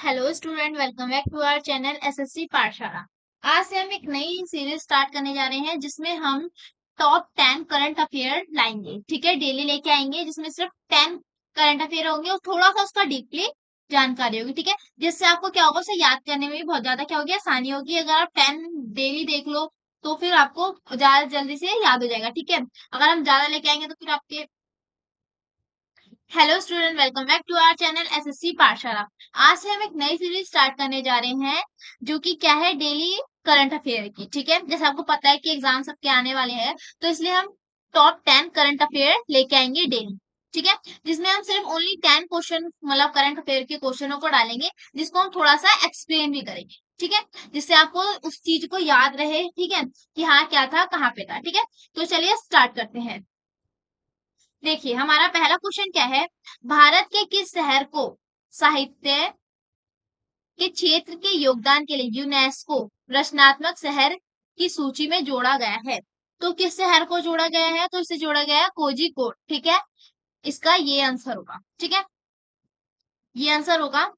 Hello student, welcome back to our channel SSC Pathshala. आज से हम एक नई सीरीज स्टार्ट करने जा रहे हैं जिसमें हम टॉप 10 करंट अफेयर लाएंगे। ठीक है, डेली लेके आएंगे जिसमें सिर्फ 10 करंट अफेयर होंगे और थोड़ा सा उसका डीपली जानकारी होगी। ठीक है, जिससे आपको क्या होगा, उसे याद करने में भी बहुत ज्यादा क्या होगी, आसानी होगी। अगर आप 10 डेली देख लो तो फिर आपको ज्यादा जल्दी से याद हो जाएगा। ठीक है, अगर हम ज्यादा लेके आएंगे तो फिर आपके hello student, welcome back to our channel SSC Pathshala. आज से हम एक नई सीरीज स्टार्ट करने जा रहे हैं जो कि क्या है, डेली करंट अफेयर की। ठीक है, जैसे आपको पता है कि एग्जाम सबके आने वाले हैं, तो इसलिए हम टॉप 10 करंट अफेयर लेके आएंगे डेली। ठीक है, जिसमें हम सिर्फ ओनली 10 क्वेश्चन मतलब करंट अफेयर के क्वेश्चनों को डालेंगे, जिसको हम थोड़ा सा एक्सप्लेन भी करेंगे। ठीक है, जिससे आपको उस चीज को याद रहे। ठीक है, कि हाँ क्या था, कहाँ पे था। ठीक है, तो चलिए स्टार्ट करते हैं। देखिए, हमारा पहला क्वेश्चन क्या है, भारत के किस शहर को साहित्य के क्षेत्र के योगदान के लिए यूनेस्को रचनात्मक शहर की सूची में जोड़ा गया है। तो किस शहर को जोड़ा गया है, तो इसे जोड़ा गया है कोझिकोड। ठीक है, इसका ये आंसर होगा। ठीक है, ये आंसर होगा।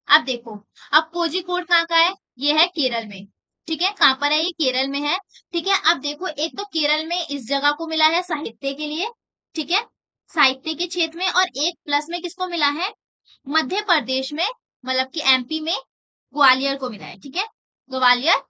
अब देखो, अब कोझिकोड कहाँ का है, ये है केरल में। ठीक है, कहाँ पर है, ये केरल में है। ठीक है, अब देखो, एक तो केरल में इस जगह को मिला है साहित्य के लिए। ठीक है, साहित्य के क्षेत्र में, और एक प्लस में किसको मिला है, मध्य प्रदेश में, मतलब कि एमपी में ग्वालियर को मिला है। ठीक है, ग्वालियर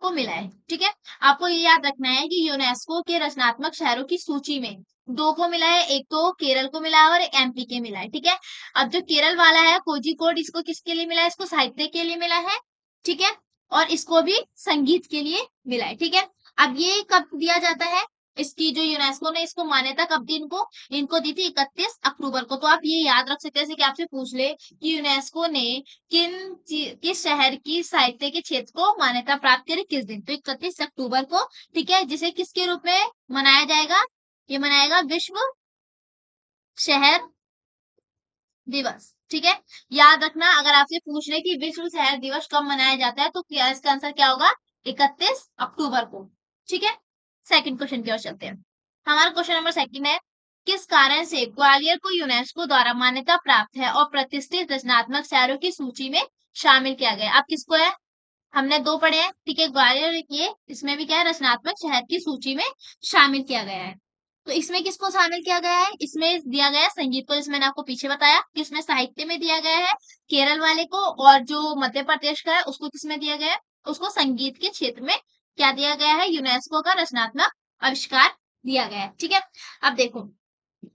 को मिला है। ठीक है, आपको ये याद रखना है कि यूनेस्को के रचनात्मक शहरों की सूची में दो को मिला है, एक तो केरल को मिला है और एक एमपी के मिला है। ठीक है, अब जो केरल वाला है कोझिकोड, इसको किसके लिए मिला है, इसको साहित्य के लिए मिला है। ठीक है, और इसको भी संगीत के लिए मिला है। ठीक है, अब ये कब दिया जाता है, इसकी जो यूनेस्को ने इसको मान्यता कब दी, इनको इनको दी थी 31 अक्टूबर को। तो आप ये याद रख सकते हैं, जैसे कि आपसे पूछ ले कि यूनेस्को ने किस शहर की साहित्य के क्षेत्र को मान्यता प्राप्त करी किस दिन, तो 31 अक्टूबर को। ठीक है, जिसे किसके रूप में मनाया जाएगा, ये मनाएगा विश्व शहर दिवस। ठीक है, याद रखना, अगर आपसे पूछ ले कि विश्व शहर दिवस कब मनाया जाता है, तो क्या इसका आंसर क्या होगा, 31 अक्टूबर को। ठीक है, सेकंड क्वेश्चन की ओर चलते हैं। हमारा क्वेश्चन नंबर सेकंड है, किस कारण से ग्वालियर को यूनेस्को द्वारा मान्यता प्राप्त है और प्रतिष्ठित रचनात्मक शहरों की सूची में शामिल किया गया। अब किसको है, हमने दो पढ़े हैं। ठीक है, ग्वालियर, ये इसमें भी क्या है, रचनात्मक शहर की सूची में शामिल किया गया है। तो इसमें किसको शामिल किया गया है, इसमें दिया गया है संगीत को, जिसमें मैंने आपको पीछे बताया कि उसमें साहित्य में दिया गया है केरल वाले को, और जो मध्य प्रदेश का है उसको किसमें दिया गया है, उसको संगीत के क्षेत्र में क्या दिया गया है, यूनेस्को का रचनात्मक आविष्कार दिया गया है। ठीक है, अब देखो,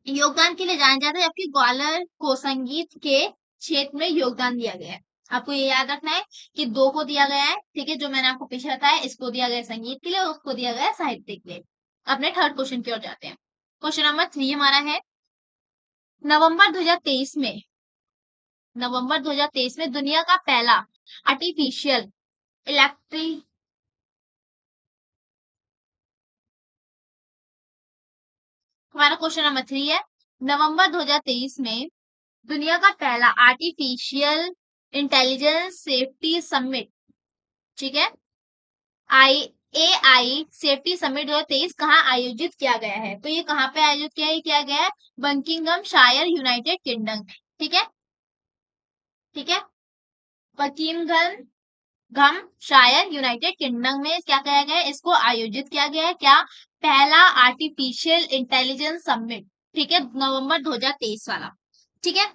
योगदान के लिए जाना जाता है, जबकि ग्वालियर को संगीत के क्षेत्र में योगदान दिया गया है। आपको ये याद रखना है कि दो को दिया गया है। ठीक है, जो मैंने आपको पीछे बताया, इसको दिया गया है संगीत के लिए, उसको दिया गया है साहित्य के लिए। अपने थर्ड क्वेश्चन की ओर जाते हैं। क्वेश्चन नंबर 3 हमारा है, नवंबर 2023 में दुनिया का पहला आर्टिफिशियल इलेक्ट्रिक हमारा क्वेश्चन नंबर 3 है, नवंबर 2023 में दुनिया का पहला आर्टिफिशियल इंटेलिजेंस सेफ्टी समिट, ठीक है, आई AI सेफ्टी समिट 2023 कहाँ आयोजित किया गया है, तो ये कहाँ पे आयोजित किया गया है, बकिंगम शायर, यूनाइटेड किंगडम में। ठीक है, ठीक है, बकिंगम शायर, यूनाइटेड किंगडम में क्या किया गया है, इसको आयोजित किया गया है, क्या, पहला आर्टिफिशियल इंटेलिजेंस समिट। ठीक है, नवंबर 2023 वाला। ठीक है,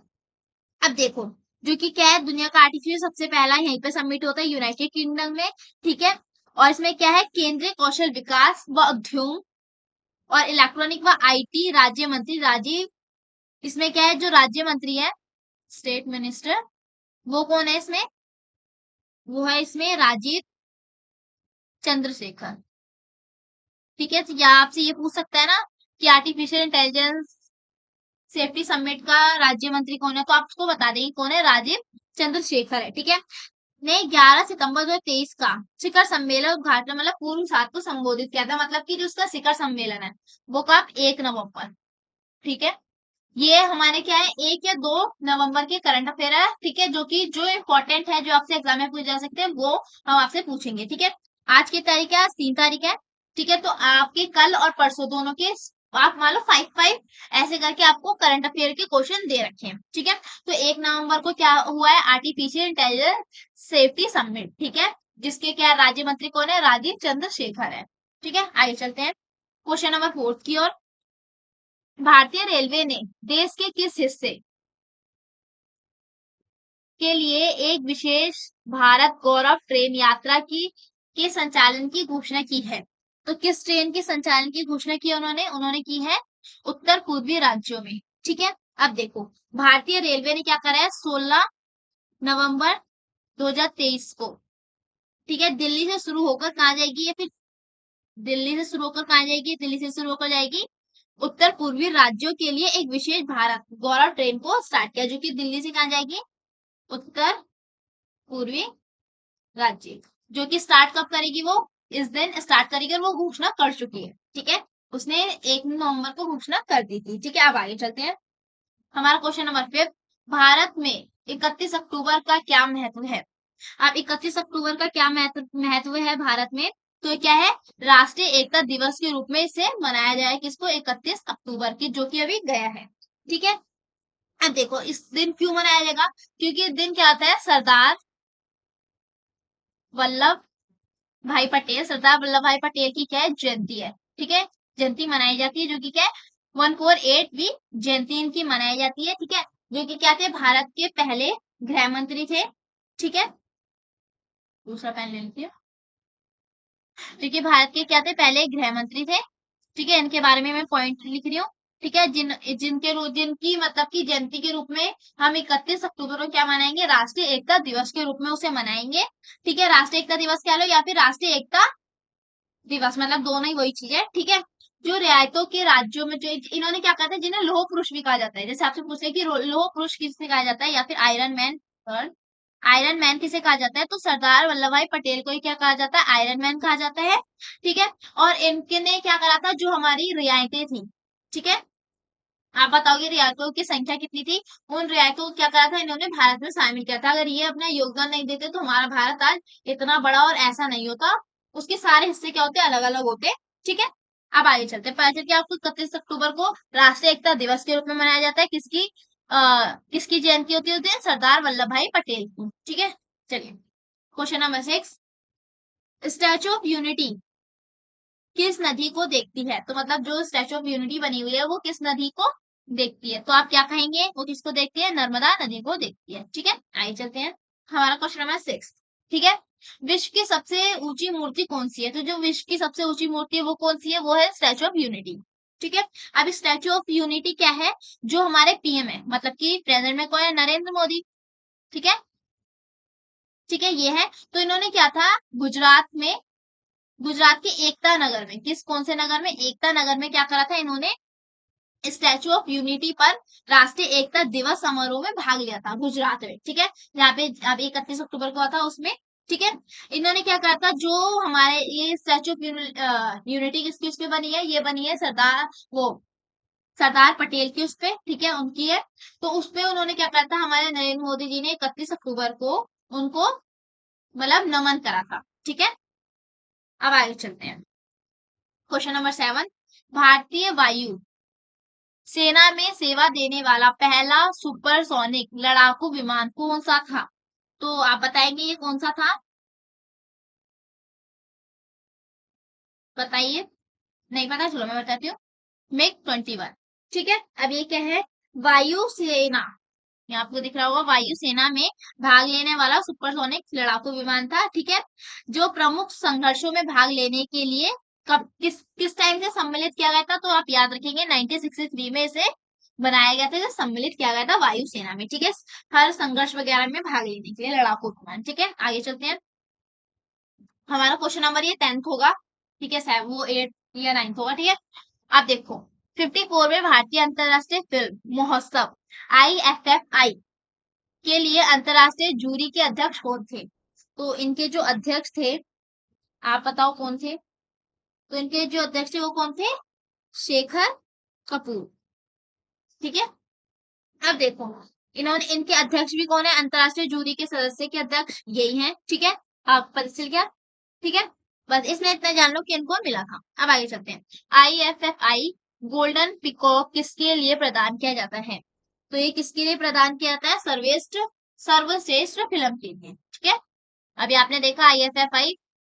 अब देखो, जो कि क्या है, दुनिया का आर्टिफिशियल सबसे पहला यहीं पे सबमिट होता है यूनाइटेड किंगडम में। ठीक है, और इसमें क्या है, केंद्रीय कौशल विकास व उद्योग और इलेक्ट्रॉनिक व आईटी राज्य मंत्री राजीव, इसमें क्या है, जो राज्य मंत्री है, स्टेट मिनिस्टर, वो कौन है इसमें, वो है इसमें राजीव चंद्रशेखर। ठीक है, तो या आपसे ये पूछ सकता है ना कि आर्टिफिशियल इंटेलिजेंस सेफ्टी समिट का राज्य मंत्री कौन है, तो आप उसको बता देंगे कौन है, राजीव चंद्रशेखर है। ठीक है, ने 11 सितंबर 2023 का शिखर सम्मेलन उद्घाटन, मतलब पूर्व साथ को संबोधित किया था, मतलब कि जो उसका शिखर सम्मेलन है वो कब, 1 नवंबर। ठीक है, ये हमारे क्या है, 1 या 2 नवंबर के करंट अफेयर है। ठीक है, जो कि जो इम्पोर्टेंट है, जो आपसे एग्जाम में पूछे जा सकते हैं, वो हम आपसे पूछेंगे। ठीक है, आज की तारीख है, आज 3 तारीख है। ठीक है, तो आपके कल और परसों दोनों के आप मान लो 5-5 ऐसे करके आपको करंट अफेयर के क्वेश्चन दे रखे हैं, ठीक है। तो 1 नवंबर को क्या हुआ है, आर्टिफिशियल इंटेलिजेंस सेफ्टी समिट, ठीक है, जिसके क्या राज्य मंत्री कौन है, राजीव चंद्रशेखर है, ठीक है। आगे चलते हैं क्वेश्चन नंबर 4 की ओर। भारतीय रेलवे ने देश के किस हिस्से के लिए एक विशेष भारत गौरव ट्रेन यात्रा की के संचालन की घोषणा की है? तो किस ट्रेन के संचालन की घोषणा की है उन्होंने, उन्होंने की है उत्तर पूर्वी राज्यों में, ठीक है। अब देखो भारतीय रेलवे ने क्या करा है, 16 नवंबर 2023 को, ठीक है, दिल्ली से शुरू होकर कहाँ जाएगी, या फिर दिल्ली से शुरू होकर कहाँ जाएगी, दिल्ली से शुरू होकर जाएगी उत्तर पूर्वी राज्यों के लिए एक विशेष भारत गौरव ट्रेन को स्टार्ट किया, जो कि दिल्ली से कहाँ जाएगी, उत्तर पूर्वी राज्य, जो कि स्टार्ट कब करेगी, वो इस दिन स्टार्ट करेगी और वो घोषणा कर चुकी है, ठीक है। उसने 1 नवंबर को घोषणा कर दी थी, ठीक है। अब आगे चलते हैं हमारा क्वेश्चन नंबर 5। भारत में 31 अक्टूबर का क्या महत्व है? अब 31 अक्टूबर का क्या महत्व है भारत में, तो ये क्या है, राष्ट्रीय एकता दिवस के रूप में इसे मनाया जाए, किसको, 31 अक्टूबर की, जो कि अभी गया है, ठीक है। अब देखो इस दिन क्यों मनाया जाएगा, क्योंकि इस दिन क्या होता है, वल्लभ सरदार वल्लभ भाई पटेल की क्या है, जयंती है, ठीक है। जयंती मनाई जाती है, जो कि क्या है, 148वीं जयंती इनकी मनाई जाती है, ठीक है। जो कि क्या थे, भारत के पहले गृह मंत्री थे, ठीक है। दूसरा पेन ले लीजिए। जो कि भारत के क्या थे, पहले गृह मंत्री थे, ठीक है। इनके बारे में मैं पॉइंट लिख रही हूँ, ठीक है। जिनकी मतलब की जयंती के रूप में हम 31 अक्टूबर को क्या मनाएंगे, राष्ट्रीय एकता दिवस के रूप में उसे मनाएंगे, ठीक है। राष्ट्रीय एकता दिवस कह लो या फिर राष्ट्रीय एकता दिवस, मतलब दोनों ही वही चीज है, ठीक है। जो रियायतों के राज्यों में जो इन्होंने क्या कहा था, जिन्हें लौह पुरुष भी कहा जाता है, जैसे आपसे पूछे कि लौह पुरुष किसे कहा जाता है, या फिर आयरन मैन किसे कहा जाता है, तो सरदार वल्लभ भाई पटेल को ही क्या कहा जाता है, आयरन मैन कहा जाता है, ठीक है। और इनके ने क्या करा था, जो हमारी रियायतें थी, ठीक है, आप बताओगे रियायतों की संख्या कितनी थी, उन रियायतों को क्या करा था, इन्होंने भारत में शामिल किया था। अगर ये अपना योगदान नहीं देते तो हमारा भारत आज इतना बड़ा और ऐसा नहीं होता, उसके सारे हिस्से क्या होते, अलग अलग होते, ठीक है। अब आगे चलते हैं, पता चल कि आपको 31 अक्टूबर को राष्ट्रीय एकता दिवस के रूप में मनाया जाता है, किसकी जयंती होती है, सरदार वल्लभ भाई पटेल की, ठीक है। चलिए question number 6। Statue of unity किस नदी को देखती है, तो मतलब जो स्टैचू ऑफ यूनिटी बनी हुई है वो किस नदी को देखती है, तो आप क्या कहेंगे, वो किसको देखती है, नर्मदा नदी को देखती है, ठीक है। आगे चलते हैं हमारा क्वेश्चन नंबर 6, ठीक है। विश्व की सबसे ऊंची मूर्ति कौन सी है, तो जो विश्व की सबसे ऊंची मूर्ति है वो कौन सी है, वो है स्टैचू ऑफ यूनिटी, ठीक है। अब स्टैचू ऑफ यूनिटी क्या है, जो हमारे पीएम है, मतलब कि प्रेजेंट में कौन है, नरेंद्र मोदी, ठीक है, ठीक है, ये है। तो इन्होंने क्या था, गुजरात में, गुजरात के एकता नगर में, कौन से नगर में, एकता नगर में क्या करा था इन्होंने, स्टैचू ऑफ यूनिटी पर राष्ट्रीय एकता दिवस समारोह में भाग लिया था, गुजरात में, ठीक है। यहाँ पे अब 31 अक्टूबर को था उसमें, ठीक है। इन्होंने क्या करा था, जो हमारे ये स्टैचू ऑफ यूनिटी किस पे बनी है, ये बनी है सरदार पटेल की उस पे, ठीक है, उनकी है। तो उस पे उन्होंने क्या करा था, हमारे नरेंद्र मोदी जी ने 31 अक्टूबर को उनको मतलब नमन करा था, ठीक है। अब आगे चलते हैं क्वेश्चन नंबर 7। भारतीय वायु सेना में सेवा देने वाला पहला सुपरसोनिक लड़ाकू विमान कौन सा था, तो आप बताएंगे ये कौन सा था, बताइए। नहीं पता, चलो मैं बताती हूँ, MiG-21, ठीक है। अब ये क्या है, वायुसेना, ये आपको दिख रहा होगा, वायुसेना में भाग लेने वाला सुपरसोनिक लड़ाकू विमान था, ठीक है। जो प्रमुख संघर्षों में भाग लेने के लिए कब किस किस टाइम से सम्मिलित किया गया था, तो आप याद रखेंगे 1963 में इसे बनाया गया था, जो सम्मिलित किया गया था वायुसेना में, ठीक है, हर संघर्ष वगैरह में भाग लेने के लिए लड़ाकू विमान, ठीक है। आगे चलते हैं हमारा क्वेश्चन नंबर ये 10th होगा, ठीक है, वो 8 या 9th होगा, ठीक है। अब देखो 54 में भारतीय अंतरराष्ट्रीय फिल्म महोत्सव IFFI के लिए अंतरराष्ट्रीय जूरी के अध्यक्ष कौन थे, तो इनके जो अध्यक्ष थे आप बताओ कौन थे, तो इनके जो अध्यक्ष थे वो कौन थे, शेखर कपूर, ठीक है। अब देखो इन्होंने, इनके अध्यक्ष भी कौन है, अंतरराष्ट्रीय जूरी के सदस्य के अध्यक्ष यही हैं, ठीक है। आप पता चल गया, ठीक है। बस इसमें इतना जान लो कि इनको मिला था। अब आगे चलते हैं, IFFI गोल्डन पिकॉक किसके लिए प्रदान किया जाता है? तो ये किसके लिए प्रदान किया जाता है? सर्वश्रेष्ठ फिल्म के लिए। ठीक है, अभी आपने देखा IFFI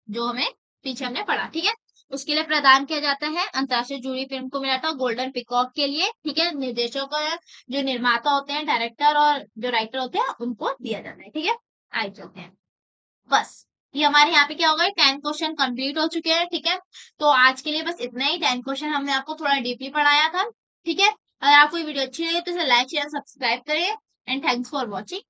जो हमें पीछे हमने पढ़ा, ठीक है, उसके लिए प्रदान किया जाता है। अंतर्राष्ट्रीय जूरी फिल्म को मिला था गोल्डन पिकॉक के लिए। ठीक है, निर्देशक और जो निर्माता होते हैं, डायरेक्टर और जो राइटर होते हैं, उनको दिया जाता है। ठीक है, आगे चलते हैं। बस ये हमारे यहाँ पे क्या होगा, 10 क्वेश्चन कंप्लीट हो चुके हैं। ठीक है, तो आज के लिए बस इतना ही। 10 क्वेश्चन हमने आपको थोड़ा डीपली पढ़ाया था। ठीक है, अगर आपको ये वीडियो अच्छी लगी तो इसे लाइक शेयर सब्सक्राइब करें एंड थैंक्स फॉर वॉचिंग।